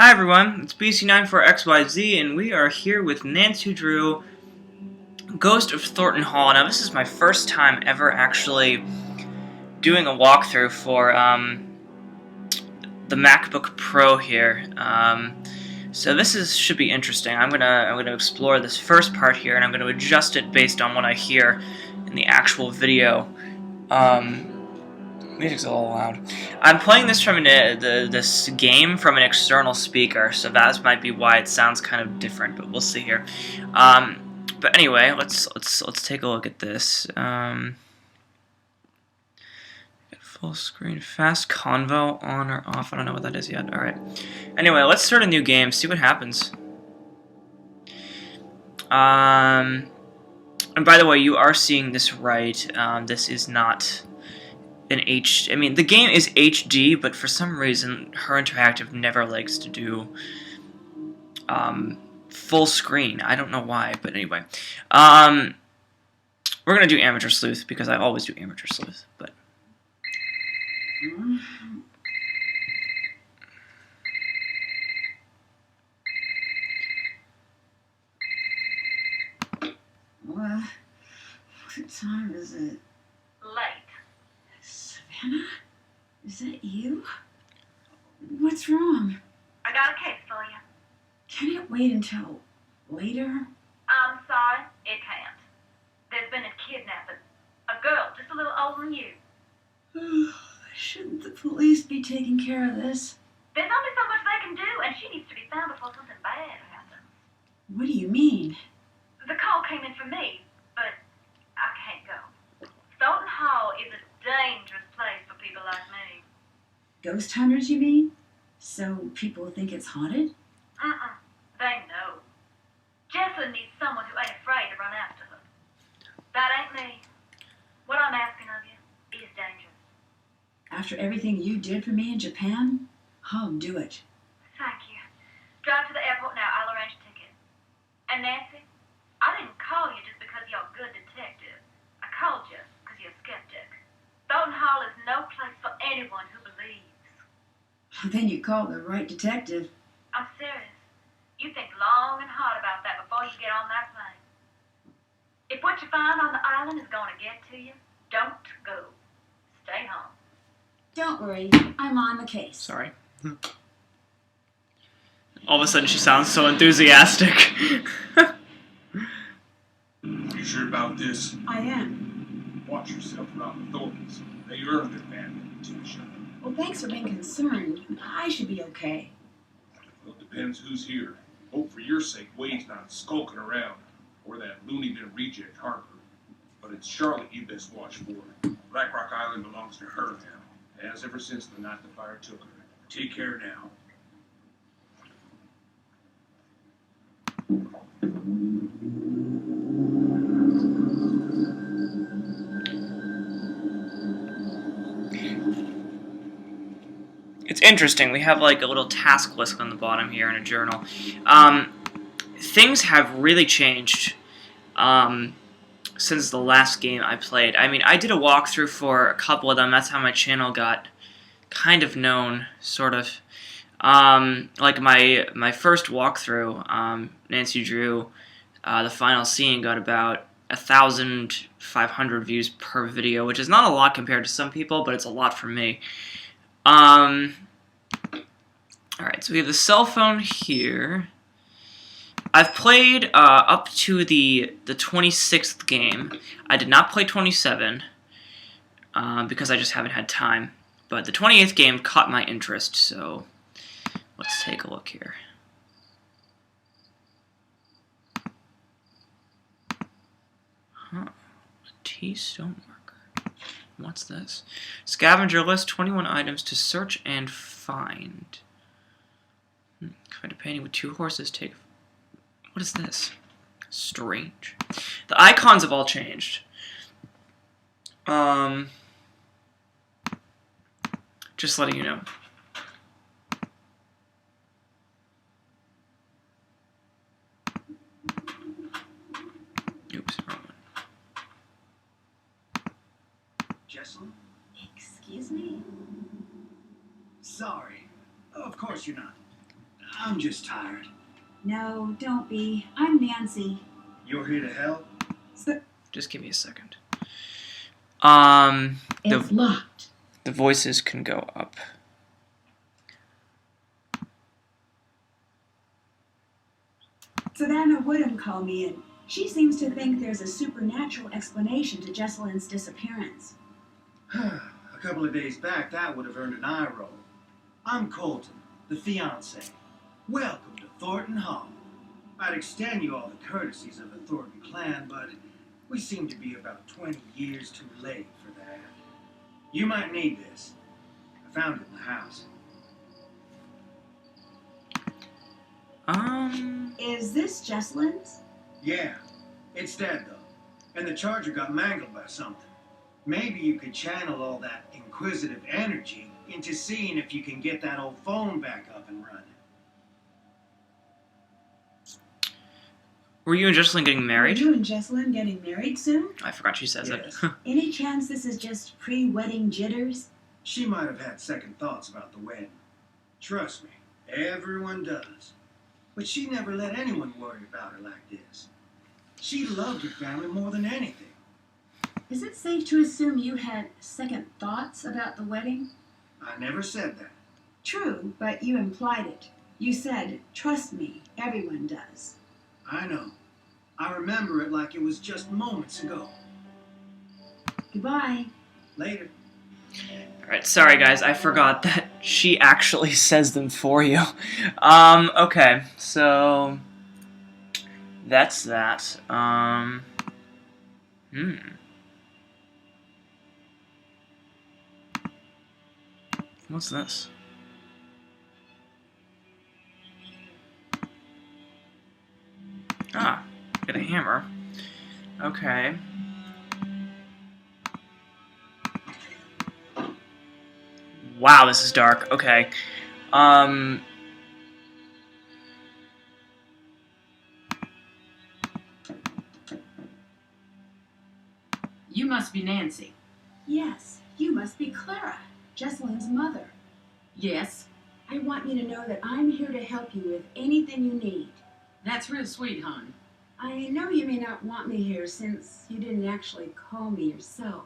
Hi everyone, it's BC94XYZ, and we are here with Nancy Drew, Ghost of Thorton Hall. Now, this is my first time ever actually doing a walkthrough for the MacBook Pro here. So this should be interesting. I'm gonna explore this first part here, and I'm gonna adjust it based on what I hear in the actual video. Music's a little loud. I'm playing this from this game from an external speaker, so that might be why it sounds kind of different. But we'll see here. But anyway, let's take a look at this. Full screen, fast convo on or off. I don't know what that is yet. All right. Anyway, let's start a new game. See what happens. And by the way, you are seeing this right. This is not an I mean, the game is HD, but for some reason, Her Interactive never likes to do full screen. I don't know why, but anyway. We're gonna do Amateur Sleuth, because I always do Amateur Sleuth, but... What time is it? Late. Savannah? Is that you? What's wrong? I got a case for you. Can it wait until later? I'm sorry, it can't. There's been a kidnapping. A girl just a little older than you. Shouldn't the police be taking care of this? There's only so much they can do, and she needs to be found before something bad happens. What do you mean? The call came in for me, but I can't go. Thornton Hall is a dangerous place for people like me. Ghost hunters, you mean? So people think it's haunted? They know. Jessalyn needs someone who ain't afraid to run after her. That ain't me. What I'm asking of you is dangerous. After everything you did for me in Japan, I'll do it. Thank you. Drive to the airport now. I'll arrange a ticket. And Nancy, I didn't call you just because you're a good detective. I called you because you're a skeptic. Thornton Hall is no place for anyone who believes. Then you called the right detective. I'm serious. You think long and hard about that before you get on that plane. If what you find on the island is going to get to you, don't go. Stay home. Don't worry, I'm on the case. Sorry. All of a sudden, she sounds so enthusiastic. You sure about this? I am. Watch yourself around the Thorntons. They earned their bad reputation. Well, thanks for being concerned. I should be okay. Well, it depends who's here. Hope for your sake Wade's not skulking around, or that loony bin reject Harper. But it's Charlotte you best watch for. Black Rock Island belongs to her now. Has ever since the night the fire took her. Take care now. It's interesting. We have like a little task list on the bottom here in a journal. Things have really changed since the last game I played. I mean, I did a walkthrough for a couple of them. That's how my channel got kind of known, sort of. Like my first walkthrough, Nancy Drew, the final scene got about 1,500 views per video, which is not a lot compared to some people, but it's a lot for me. Alright, so we have the cell phone here. I've played up to the 26th game. I did not play 27 because I just haven't had time. But the 28th game caught my interest, so let's take a look here. Huh. A T stone marker. What's this? Scavenger list, 21 items to search and find. Find a painting with 2 horses, take... What is this? Strange. The icons have all changed. Just letting you know. Oops, wrong one. Jessalyn? Excuse me? Sorry. Of course you're not. I'm just tired. No, don't be. I'm Nancy. You're here to help? Just give me a second. It's locked. The voices can go up. Savannah Woodham called me in. She seems to think there's a supernatural explanation to Jesselyn's disappearance. A couple of days back, that would have earned an eye roll. I'm Colton, the fiancé. Welcome to Thorton Hall. I'd extend you all the courtesies of the Thornton clan, but we seem to be about 20 years too late for that. You might need this. I found it in the house. Is this Jesselyn's? Yeah, it's dead though. And the charger got mangled by something. Maybe you could channel all that inquisitive energy into seeing if you can get that old phone back up and running. Were you and Jocelyn getting married? Are you and Jesselyn getting married soon? I forgot she says Yes. it. Any chance this is just pre-wedding jitters? She might have had second thoughts about the wedding. Trust me, everyone does. But she never let anyone worry about her like this. She loved her family more than anything. Is it safe to assume you had second thoughts about the wedding? I never said that. True, but you implied it. You said, trust me, everyone does. I know. I remember it like it was just moments ago. Goodbye. Later. Alright, sorry guys, I forgot that she actually says them for you. Okay, so that's that. What's this? Ah, got a hammer. Okay. Wow, this is dark. Okay. You must be Nancy. Yes, you must be Clara, Jesselyn's mother. Yes, I want you to know that I'm here to help you with anything you need. that's real sweet, hon. I know you may not want me here since you didn't actually call me yourself.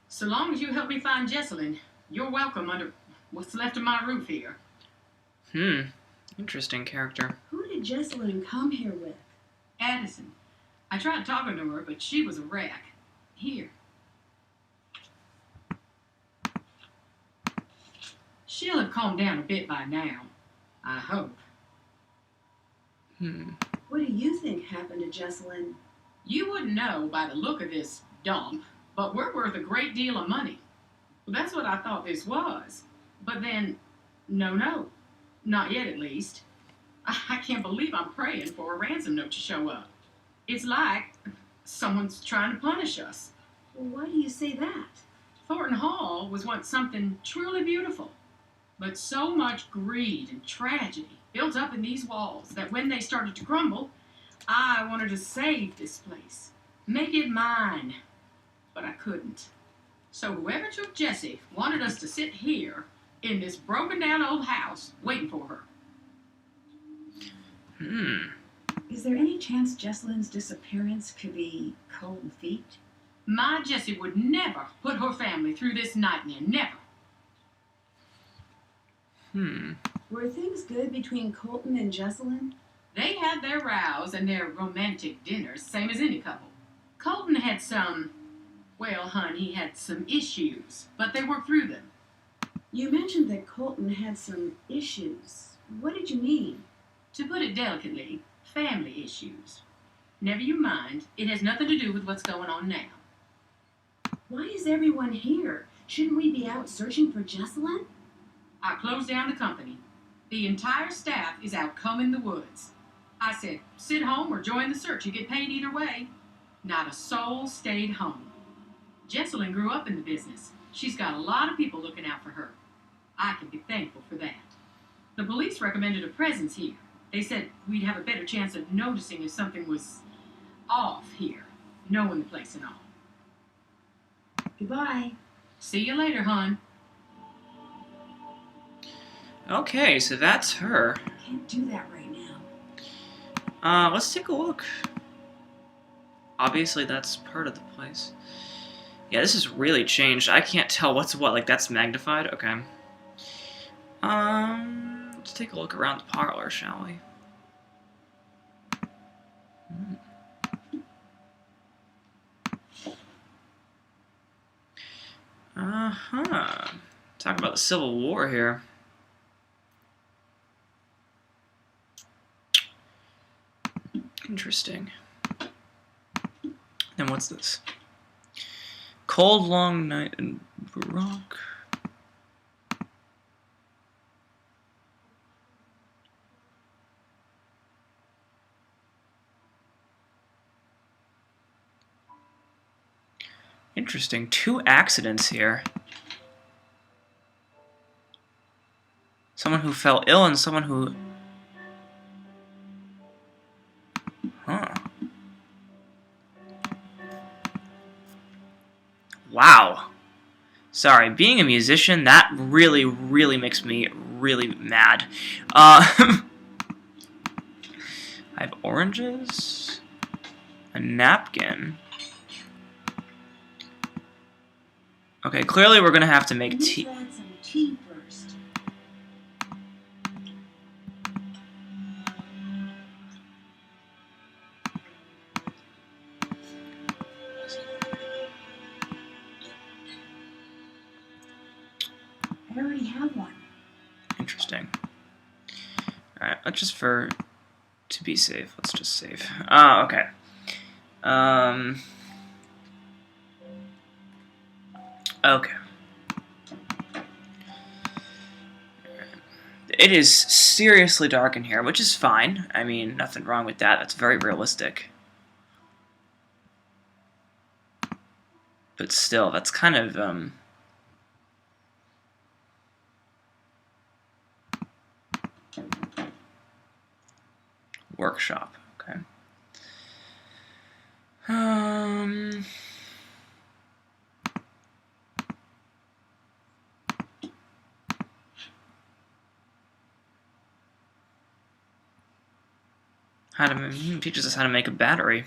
So long as you help me find Jesselyn, you're welcome under what's left of my roof here. Interesting character. Who did Jesselyn come here with? Addison. I tried talking to her, but she was a wreck. Here. She'll have calmed down a bit by now. I hope. What do you think happened to Jesselyn? You wouldn't know by the look of this dump, but we're worth a great deal of money. Well, that's what I thought this was. But then, no. Not yet, at least. I can't believe I'm praying for a ransom note to show up. It's like someone's trying to punish us. Well, why do you say that? Thornton Hall was once something truly beautiful. But so much greed and tragedy built up in these walls that when they started to crumble, I wanted to save this place. Make it mine. But I couldn't. So whoever took Jessie wanted us to sit here in this broken down old house waiting for her. Is there any chance Jesselyn's disappearance could be cold feet? My Jessie would never put her family through this nightmare. Never. Were things good between Colton and Jesselyn? They had their rows and their romantic dinners, same as any couple. Colton had well, hon, he had some issues, but they worked through them. You mentioned that Colton had some issues. What did you mean? To put it delicately, family issues. Never you mind, it has nothing to do with what's going on now. Why is everyone here? Shouldn't we be out searching for Jesselyn? I closed down the company. The entire staff is out combing the woods. I said, sit home or join the search. You get paid either way. Not a soul stayed home. Jesselyn grew up in the business. She's got a lot of people looking out for her. I can be thankful for that. The police recommended a presence here. They said we'd have a better chance of noticing if something was off here, knowing the place and all. Goodbye. See you later, hon. Okay, so that's her. Can't do that right now. Let's take a look. Obviously, that's part of the place. Yeah, this has really changed. I can't tell what's what. Like, that's magnified? Okay. Let's take a look around the parlor, shall we? Uh-huh. Talk about the Civil War here. Interesting. Then what's this? Cold Long Night in Baroque. Interesting. 2 accidents here. Someone who fell ill and someone who... Huh. Wow. Sorry, being a musician, that really, really makes me really mad. I have oranges, a napkin. Okay, clearly we're gonna have to make tea. Let's add some tea first. I already have one. Interesting. Alright, let's just to be safe, let's just save. Okay. Okay. It is seriously dark in here, which is fine. I mean, nothing wrong with that. That's very realistic. But still, that's kind of, workshop, okay. He teaches us how to make a battery.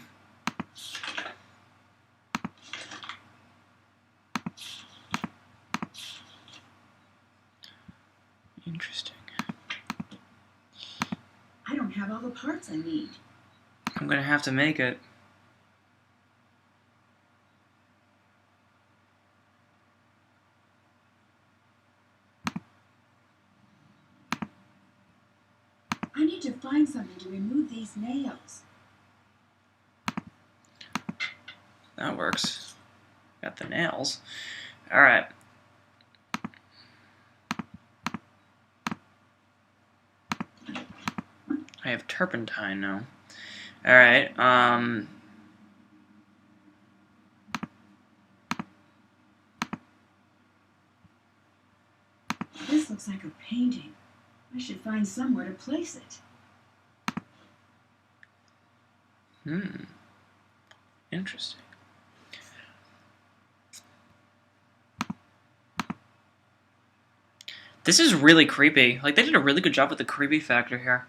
Interesting. I don't have all the parts I need. I'm gonna have to make it. I need to find something to remove these nails. That works. Got the nails. Alright. I have turpentine now. Alright, This looks like a painting. I should find somewhere to place it. Interesting. This is really creepy. Like, they did a really good job with the creepy factor here.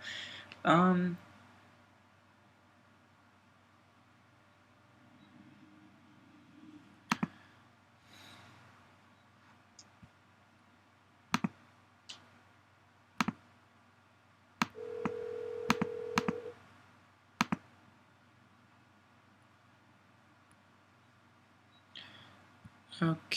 Okay.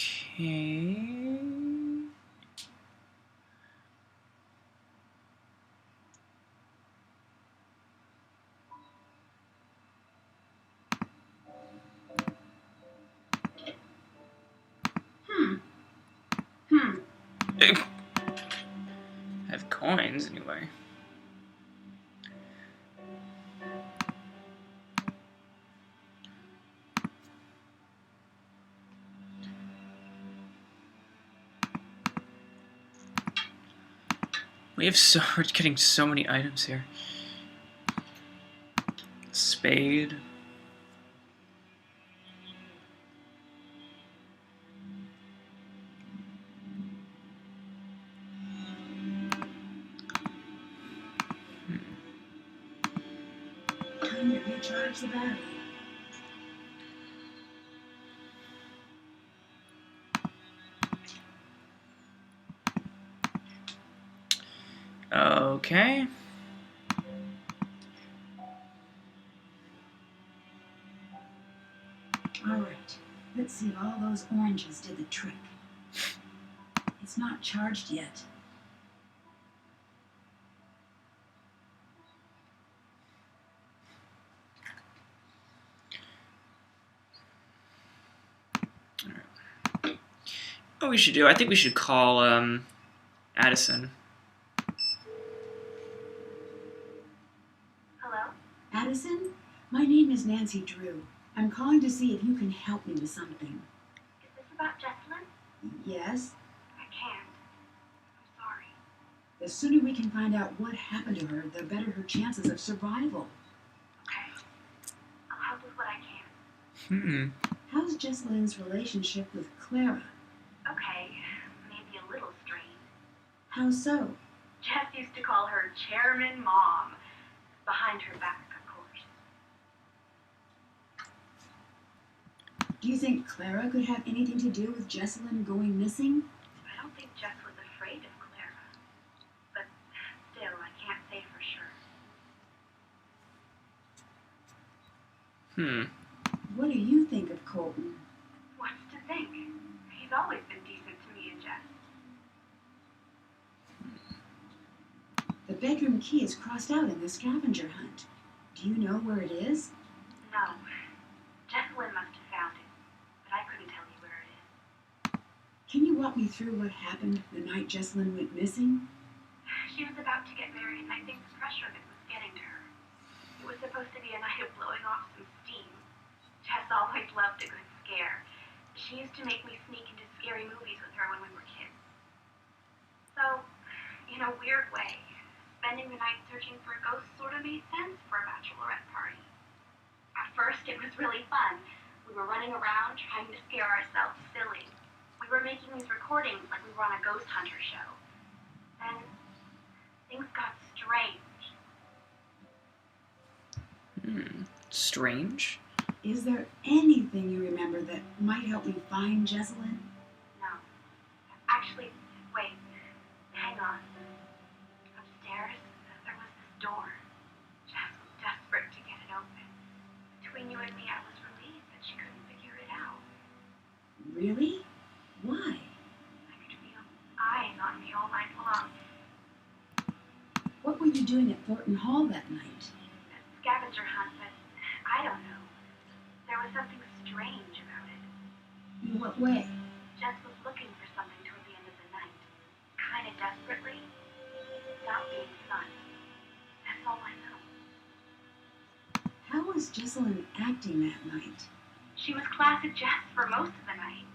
I have coins, anyway. We're getting so many items here. Spade. charge the battery. Okay. All right. Let's see if all those oranges did the trick. It's not charged yet. What we should do, I think we should call Addison. Hello? Addison, my name is Nancy Drew. I'm calling to see if you can help me with something. Is this about Jessalyn? Yes? I can't. I'm sorry. The sooner we can find out what happened to her, the better her chances of survival. Okay. I'll help with what I can. How's Jessalyn's relationship with Clara? Okay. Maybe a little strained. How so? Jess used to call her Chairman Mom. Behind her back, of course. Do you think Clara could have anything to do with Jessalyn going missing? I don't think Jess was afraid of Clara. But still, I can't say for sure. What do you think of Colton? What's to think? He's always been decent to me and Jess. The bedroom key is crossed out in the scavenger hunt. Do you know where it is? No. Jessalyn must have found it, but I couldn't tell you where it is. Can you walk me through what happened the night Jessalyn went missing? She was about to get married, and I think the pressure of it was getting to her. It was supposed to be a night of blowing off some steam. Jess always loved a good scare. She used to make me sneak into scary movies with her when we were kids. So, in a weird way, spending the night searching for ghosts sort of made sense for a bachelorette party. At first, it was really fun. We were running around trying to scare ourselves silly. We were making these recordings like we were on a ghost hunter show. Then, things got strange. Strange? Is there anything you remember that might help me find Jessalyn? No. Actually, wait. Hang on. Upstairs, there was this door. Jess was desperate to get it open. Between you and me, I was relieved that she couldn't figure it out. Really? Why? I could feel eyes on me all night long. What were you doing at Thornton Hall that night? A scavenger hunt, but I don't know. There was something strange about it. In what way? Jess was looking for something toward the end of the night. Kind of desperately. It stopped being fun. That's all I know. How was Jessalyn acting that night? She was classic Jess for most of the night.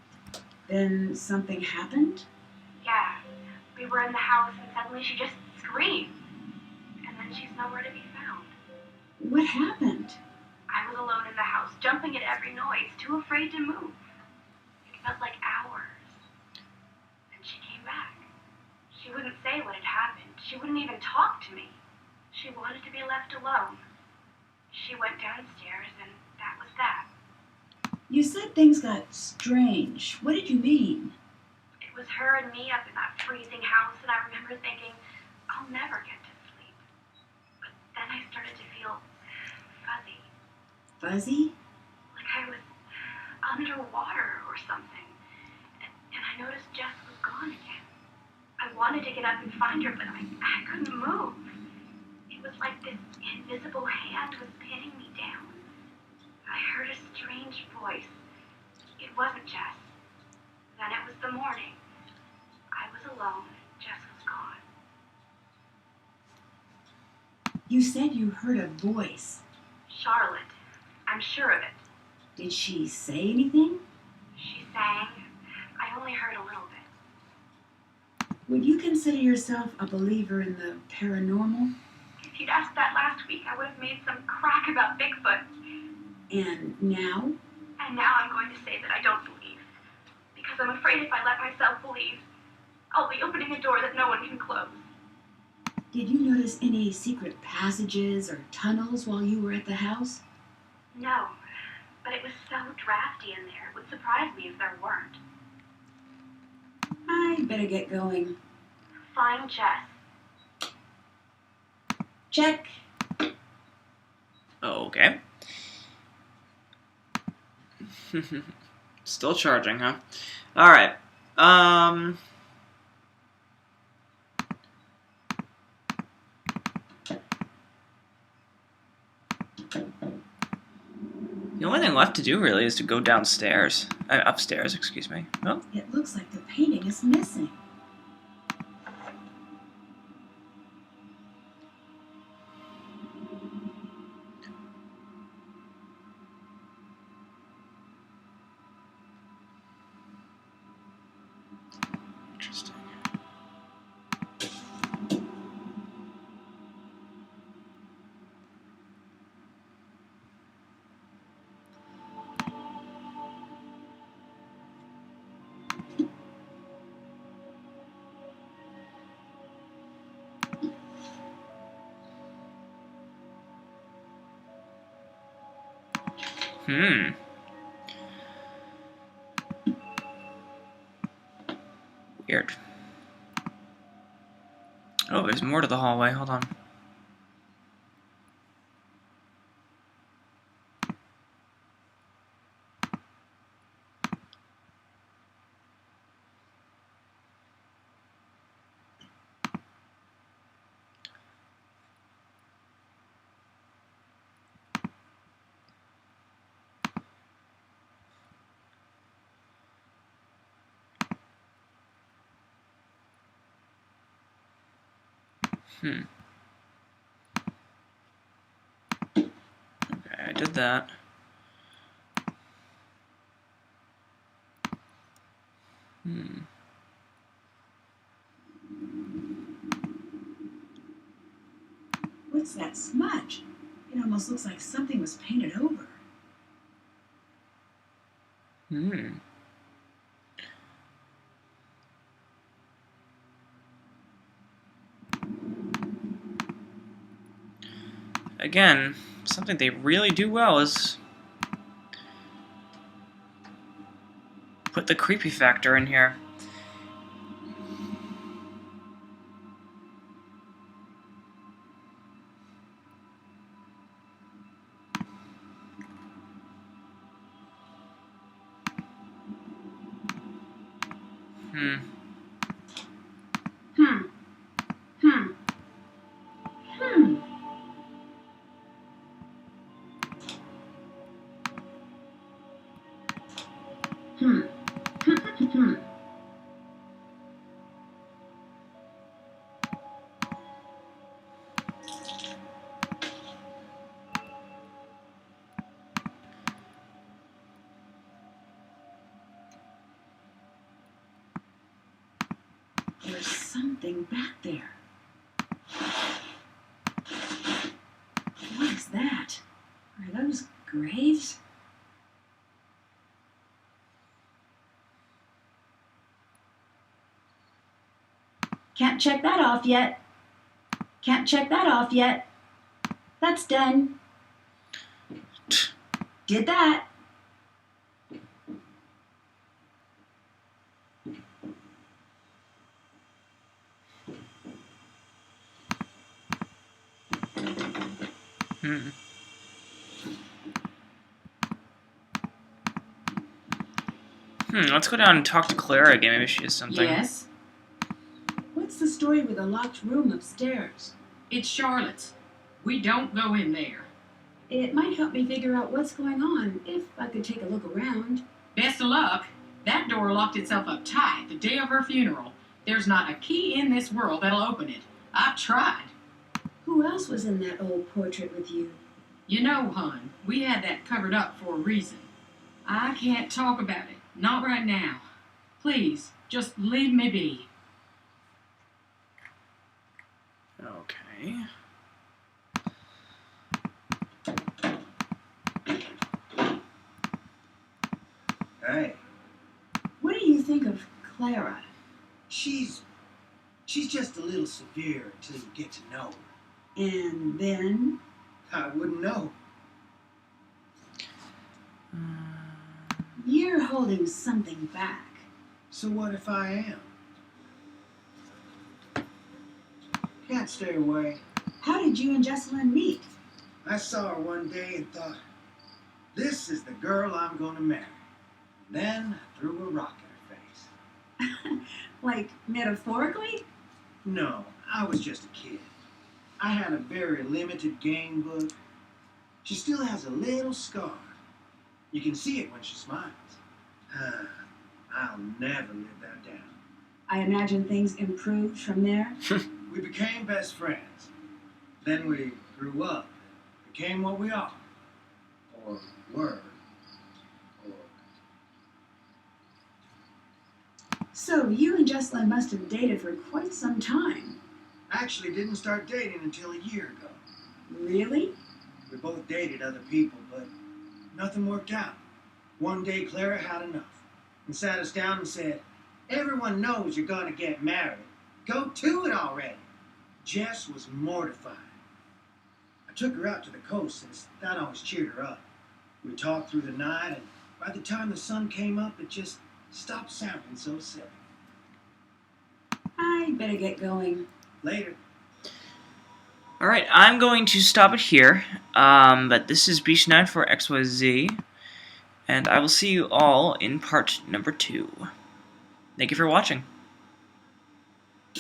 Then something happened? Yeah, we were in the house and suddenly she just screamed. And then she's nowhere to be found. What happened? I was alone in the house, jumping at every noise, too afraid to move. It felt like hours. Then she came back. She wouldn't say what had happened. She wouldn't even talk to me. She wanted to be left alone. She went downstairs and that was that. You said things got strange. What did you mean? It was her and me up in that freezing house, and I remember thinking, I'll never get to sleep. But then I started to feel fuzzy, Fuzzy? like I was underwater or something. And I noticed Jess was gone again. I wanted to get up and find her, but I couldn't move. It was like this invisible hand was pinning me down. I heard a strange voice. It wasn't Jess. Then it was the morning. I was alone. Jess was gone. You said you heard a voice. Charlotte. I'm sure of it. Did she say anything? She sang. I only heard a little bit. Would you consider yourself a believer in the paranormal? If you'd asked that last week, I would have made some crack about Bigfoot. And now? And now I'm going to say that I don't believe. Because I'm afraid if I let myself believe, I'll be opening a door that no one can close. Did you notice any secret passages or tunnels while you were at the house? No, but it was so drafty in there. It would surprise me if there weren't. I better get going. Fine, Jess. Check. Okay. Still charging, huh? Alright. The only thing left to do really is to go downstairs. Upstairs, excuse me. Oh. It looks like the painting is missing. Interesting. Weird. Oh, there's more to the hallway. Hold on. Okay, I did that. What's that smudge? It almost looks like something was painted over. Again, something they really do well is put the creepy factor in here. There's something back there. What is that? Are those graves? Can't check that off yet. Can't check that off yet. That's done. Did that. Let's go down and talk to Clara again. Maybe she has something. Yes? What's the story with the locked room upstairs? It's Charlotte's. We don't go in there. It might help me figure out what's going on if I could take a look around. Best of luck. That door locked itself up tight the day of her funeral. There's not a key in this world that'll open it. I've tried. Who else was in that old portrait with you? You know, hon, we had that covered up for a reason. I can't talk about it. Not right now. Please, just leave me be. Okay. Hey, What do you think of Clara? she's just a little severe until you get to know her. And then? I wouldn't know. You're holding something back. So what if I am? Can't stay away. How did you and Jessalyn meet? I saw her one day and thought, this is the girl I'm going to marry. Then I threw a rock at her face. Like, metaphorically? No, I was just a kid. I had a very limited game book. She still has a little scar. You can see it when she smiles. I'll never live that down. I imagine things improved from there. We became best friends. Then we grew up, became what we are. Or were. Or... So you and Jessalyn must have dated for quite some time. Actually didn't start dating until a year ago. Really? We both dated other people, but nothing worked out. One day Clara had enough and sat us down and said, everyone knows you're gonna get married. Go to it already. Jess was mortified. I took her out to the coast since that always cheered her up. We talked through the night, and by the time the sun came up, it just stopped sounding so silly. I better get going. Later. Alright, I'm going to stop it here. But this is Beach9 for XYZ. And I will see you all in part number 2. Thank you for watching.